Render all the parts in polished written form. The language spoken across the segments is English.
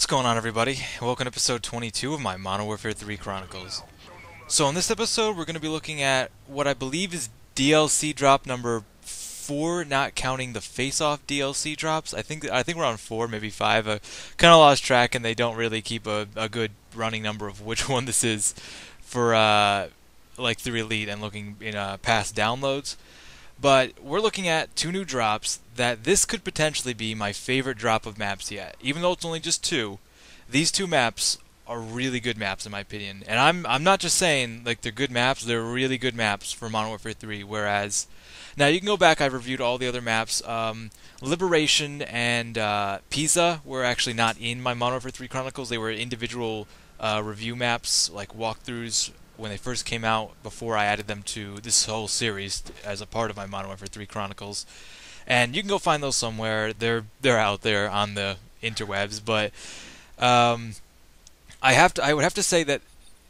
going on, everybody? Welcome to episode 22 of my Modern Warfare 3 Chronicles. So in this episode, we're going to be looking at what I believe is DLC drop number 4, not counting the face-off DLC drops. I think we're on 4, maybe 5. I kind of lost track, and they don't really keep a good running number of which one this is for like 3 Elite and looking in past downloads. But we're looking at 2 new drops that this could potentially be my favorite drop of maps yet. Even though it's only just 2, these 2 maps are really good maps in my opinion. And I'm not just saying like they're good maps, they're really good maps for Modern Warfare 3. Whereas, now you can go back, I've reviewed all the other maps. Liberation and Pisa were actually not in my Modern Warfare 3 Chronicles. They were individual review maps, like walkthroughs when they first came out before I added them to this whole series as a part of my Modern Warfare 3 Chronicles. And you can go find those somewhere. They're out there on the interwebs, but I would have to say that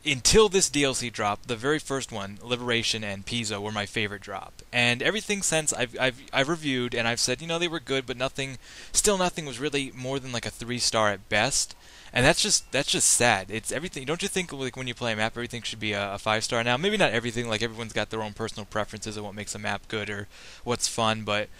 until this DLC drop, the very first one, Liberation and Pisa, were my favorite drop. And everything since I've reviewed and I've said, they were good, but nothing was really more than like a 3-star at best. And that's just sad. It's everything. Don't you think like when you play a map, everything should be a 5-star? Now, maybe not everything. Like everyone's got their own personal preferences of what makes a map good or what's fun. But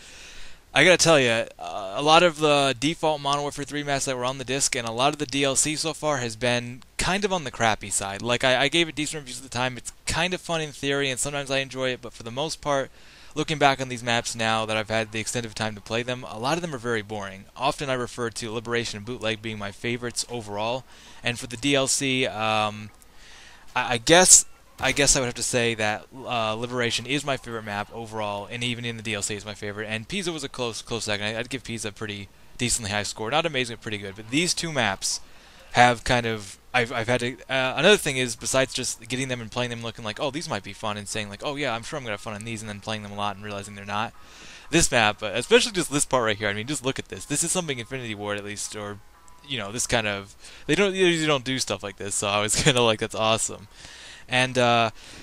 I gotta tell you, a lot of the default Modern Warfare 3 maps that were on the disc and a lot of the DLC so far has been kind of on the crappy side. Like I gave it decent reviews at the time. It's kind of fun in theory, and sometimes I enjoy it. But for the most part, looking back on these maps now that I've had the extended time to play them, a lot of them are very boring. Often I refer to Liberation and Bootleg being my favorites overall. And for the DLC, I guess I would have to say that Liberation is my favorite map overall, and even in the DLC is my favorite. And Pisa was a close second. I'd give Pisa a pretty decently high score. Not amazing, but pretty good. But these 2 maps have kind of... I've had to... another thing is, besides just getting them and playing them looking like, oh, these might be fun, and saying like, oh yeah, I'm sure I'm going to have fun on these, and then playing them a lot and realizing they're not. This map, especially just this part right here, I mean, just look at this. This is something Infinity Ward at least, or, this kind of... They usually don't do stuff like this, so I was kind of like, that's awesome. And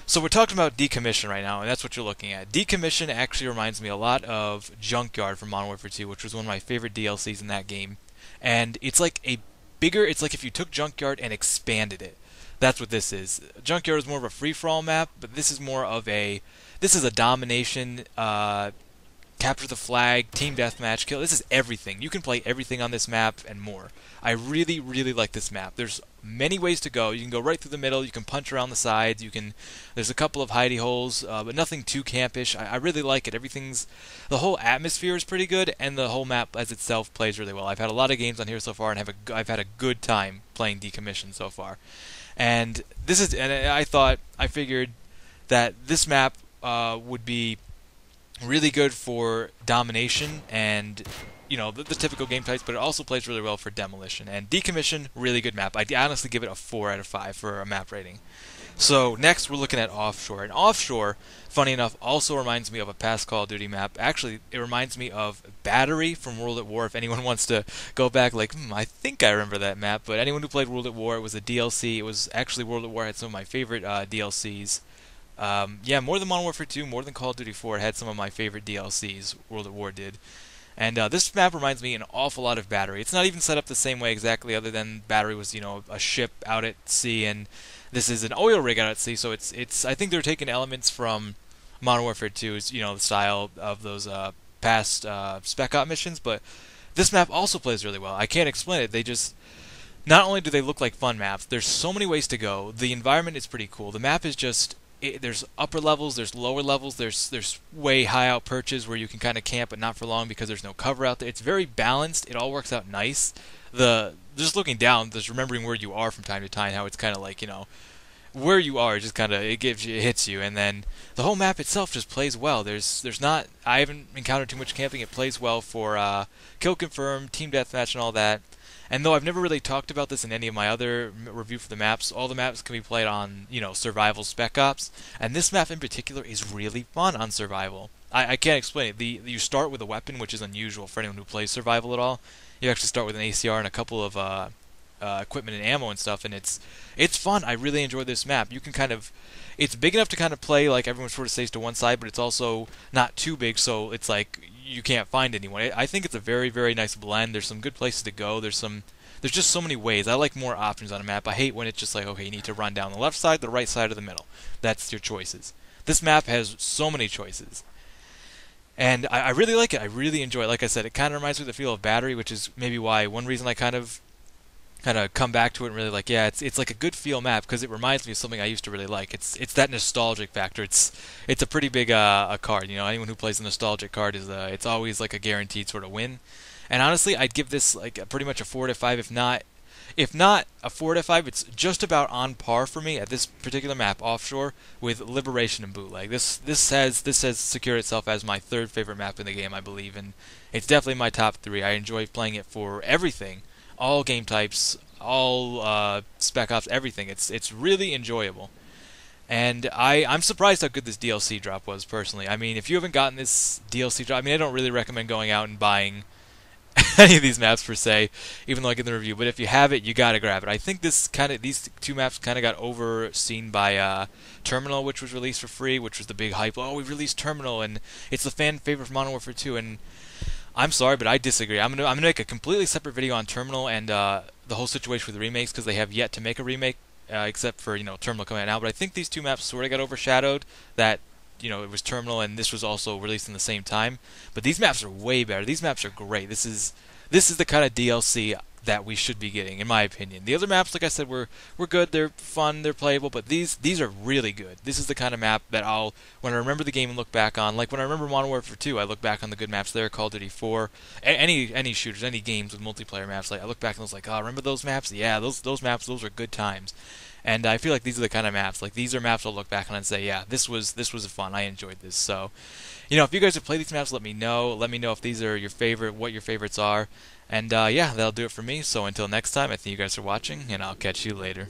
so we're talking about Decommission right now, and that's what you're looking at. Decommission actually reminds me a lot of Junkyard from Modern Warfare 2, which was one of my favorite DLCs in that game. And it's like it's like if you took Junkyard and expanded it. That's what this is. Junkyard is more of a free-for-all map, but this is more of this is a domination, capture the flag, team deathmatch, kill. This is everything. You can play everything on this map and more. I really, really like this map. There's many ways to go. You can go right through the middle. You can punch around the sides. There's a couple of hidey holes, but nothing too campish. I really like it. The whole atmosphere is pretty good, and the whole map as itself plays really well. I've had a lot of games on here so far, and I've had a good time playing Decommission so far. And I figured that this map would be really good for domination and the typical game types, but it also plays really well for demolition. And Decommission, really good map. I'd honestly give it a 4 out of 5 for a map rating. So next we're looking at Offshore. And Offshore, funny enough, also reminds me of a past Call of Duty map. Actually, it reminds me of Battery from World at War. If anyone wants to go back, like, I think I remember that map. But anyone who played World at War, it was a DLC. It was actually World at War had some of my favorite DLCs. Yeah, more than Modern Warfare 2, more than Call of Duty 4, it had some of my favorite DLCs, World at War did. And this map reminds me an awful lot of Battery. It's not even set up the same way exactly, other than Battery was, a ship out at sea, and this is an oil rig out at sea, so it's I think they're taking elements from Modern Warfare 2's, the style of those past Spec Op missions, but this map also plays really well. I can't explain it. Not only do they look like fun maps, there's so many ways to go. The environment is pretty cool. The map is just... there's upper levels, there's lower levels, there's way high out perches where you can kind of camp, but not for long because there's no cover out there. It's very balanced. It all works out nice. Just looking down, just remembering where you are from time to time, how it's kind of like, where you are, just kind of it hits you, and then the whole map itself just plays well. I haven't encountered too much camping. It plays well for kill confirm, team deathmatch, and all that. And though I've never really talked about this in any of my other review for the maps, all the maps can be played on, survival spec ops, and this map in particular is really fun on survival. I can't explain it. You start with a weapon, which is unusual for anyone who plays survival at all. You actually start with an ACR and a couple of equipment and ammo and stuff, and it's fun. I really enjoy this map. It's big enough to kind of play like everyone sort of stays to one side, but it's also not too big, so it's like you can't find anyone. I think it's a very, very nice blend. There's some good places to go. There's there's just so many ways. I like more options on a map. I hate when it's just like, okay, you need to run down the left side, the right side, or the middle. That's your choices. This map has so many choices. And I really like it. I really enjoy it. Like I said, it kind of reminds me of the feel of Battery, which is maybe why one reason I kind of come back to it and really like, yeah, it's like a good feel map because it reminds me of something I used to really like. It's that nostalgic factor. It's a pretty big a card. You know, anyone who plays a nostalgic card is it's always like a guaranteed sort of win. And honestly, I'd give this like pretty much a 4 to 5, if not a 4 to 5. It's just about on par for me at this particular map, Offshore, with Liberation and Bootleg. This has secured itself as my third favorite map in the game, I believe, and it's definitely my top 3. I enjoy playing it for everything. All game types, all Spec Ops, everything. It's really enjoyable. And I'm surprised how good this DLC drop was, personally. I mean, if you haven't gotten this DLC drop, I mean, I don't really recommend going out and buying any of these maps per se, even though I get the review. But if you have it, you gotta grab it. I think these two maps kind of got overseen by Terminal, which was released for free, which was the big hype. Oh, we released Terminal, and it's the fan favorite for Modern Warfare 2, and I'm sorry, but I disagree. I'm gonna make a completely separate video on Terminal and the whole situation with the remakes because they have yet to make a remake, except for Terminal coming out now. But I think these two maps sort of got overshadowed. That it was Terminal and this was also released in the same time. But these maps are way better. These maps are great. This is the kind of DLC that we should be getting, in my opinion. The other maps, like I said, were good. They're fun. They're playable. But these are really good. This is the kind of map that when I remember the game and look back on, like when I remember Modern Warfare 2, I look back on the good maps there. Call of Duty 4, any shooters, any games with multiplayer maps. Like I look back and I was like, oh, remember those maps? Yeah, those maps, those are good times. And I feel like these are the kind of maps. Like these are maps I'll look back on and say, yeah, this was fun. I enjoyed this. So, if you guys have played these maps, let me know. Let me know if these are your favorite, what your favorites are. And yeah, that'll do it for me. So until next time, I thank you guys for watching, and I'll catch you later.